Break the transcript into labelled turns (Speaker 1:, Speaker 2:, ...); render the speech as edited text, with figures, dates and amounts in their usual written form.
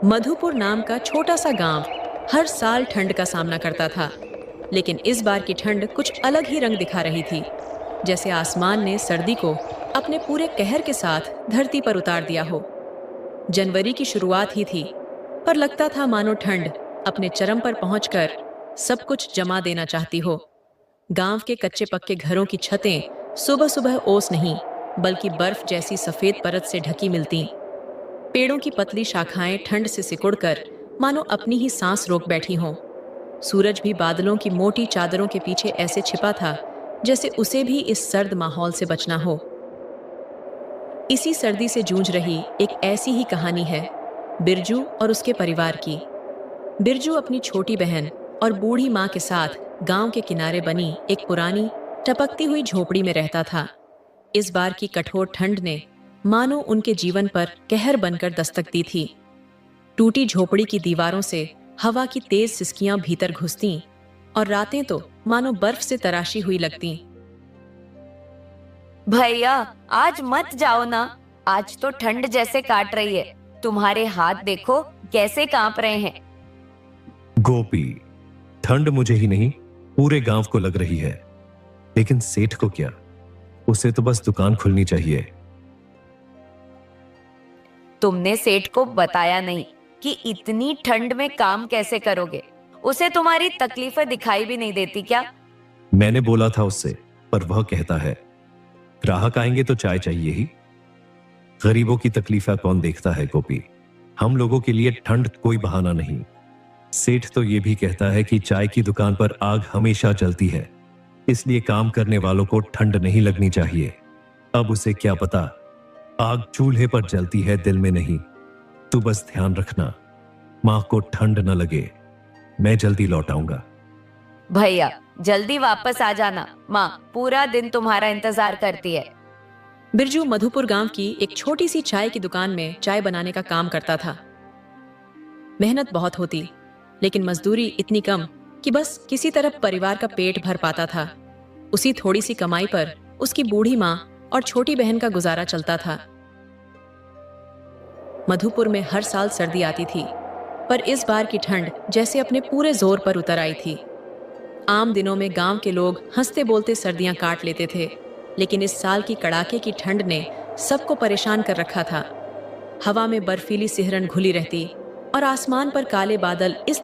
Speaker 1: मधुपुर नाम का छोटा सा गांव हर साल ठंड का सामना करता था, लेकिन इस बार की ठंड कुछ अलग ही रंग दिखा रही थी। जैसे आसमान ने सर्दी को अपने पूरे कहर के साथ धरती पर उतार दिया हो। जनवरी की शुरुआत ही थी, पर लगता था मानो ठंड अपने चरम पर पहुंचकर सब कुछ जमा देना चाहती हो। गांव के कच्चे पक्के घरों की छतें सुबह सुबह ओस नहीं, बल्कि बर्फ जैसी सफेद परत से ढकी मिलती। पेड़ों की पतली शाखाएं ठंड से सिकुड़कर मानो अपनी ही सांस रोक बैठी हों। सूरज भी बादलों की मोटी चादरों के पीछे ऐसे छिपा था जैसे उसे भी इस सर्द माहौल से बचना हो। इसी सर्दी से जूझ रही एक ऐसी ही कहानी है बिरजू और उसके परिवार की। बिरजू अपनी छोटी बहन और बूढ़ी माँ के साथ गांव के किनारे बनी एक पुरानी टपकती हुई झोपड़ी में रहता था। इस बार की कठोर ठंड ने मानो उनके जीवन पर कहर बनकर दस्तक दी थी। टूटी झोपड़ी की दीवारों से हवा की तेज सिसकियां भीतर घुसतीं और रातें तो मानो बर्फ से तराशी हुई लगतीं।
Speaker 2: भैया, आज मत जाओ ना। आज तो ठंड जैसे काट रही है। तुम्हारे हाथ देखो कैसे कांप रहे हैं।
Speaker 3: गोपी, ठंड मुझे ही नहीं पूरे गांव को लग रही है, लेकिन सेठ को क्या? उसे तो बस दुकान खुलनी चाहिए।
Speaker 2: तुमने सेठ को बताया नहीं कि इतनी ठंड में काम कैसे करोगे? उसे तुम्हारी तकलीफें दिखाई भी नहीं देती क्या?
Speaker 3: मैंने बोला था उससे, पर वह कहता है ग्राहक आएंगे तो चाय चाहिए ही। गरीबों की तकलीफें कौन देखता है गोपी? हम लोगों के लिए ठंड कोई बहाना नहीं। सेठ तो ये भी कहता है कि चाय की दुकान पर आग हमेशा जलती है, इसलिए काम करने वालों को ठंड नहीं लगनी चाहिए। अब उसे क्या पता, आग चूल्हे पर जलती है, दिल में नहीं। तू बस ध्यान रखना, मां को ठंड न लगे। मैं जल्दी लौट आऊंगा।
Speaker 2: भैया, जल्दी वापस आ जाना। माँ पूरा दिन तुम्हारा इंतजार करती है।
Speaker 1: बिरजू मधुपुर गांव की एक छोटी सी चाय की दुकान में चाय बनाने का काम करता था। मेहनत बहुत होती, लेकिन मजदूरी इतनी कम कि बस किसी तरह परिवार का पेट भर पाता था। उसी थोड़ी सी कमाई पर उसकी बूढ़ी माँ और छोटी बहन का गुजारा चलता था। मधुपुर में हर साल सर्दी आती थी, पर इस बार की ठंड जैसे अपने पूरे जोर पर उतर आई थी। आम दिनों में गांव के लोग हंसते बोलते सर्दियां काट लेते थे, लेकिन इस साल की कड़ाके की ठंड ने सबको परेशान कर रखा था। हवा में बर्फीली सिहरन घुली रहती और आसमान पर काले बादल इस